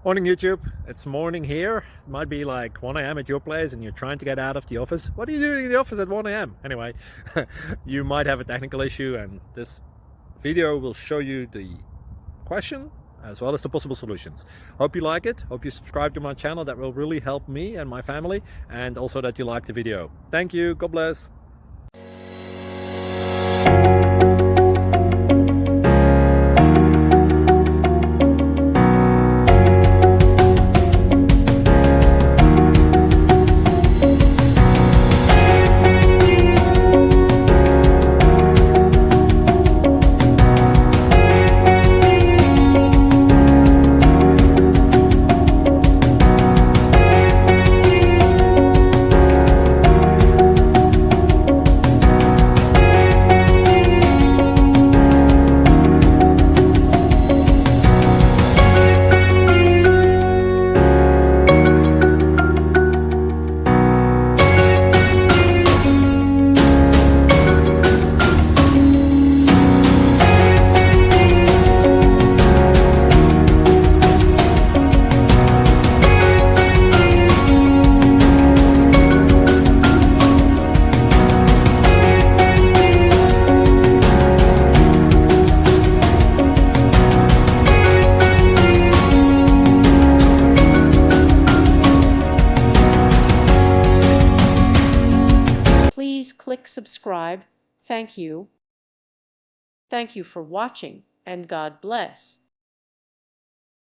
Morning YouTube, it's morning here. It might be like 1 a.m. at your place and you're trying to get out of the office. What are you doing in the office at 1 a.m.? Anyway, you might have a technical issue and this video will show you the question as well as the possible solutions. Hope you like it, hope you subscribe to my channel. That will really help me and my family, and also that you like the video. Thank you, God bless. Please click subscribe. Thank you. Thank you for watching, and God bless.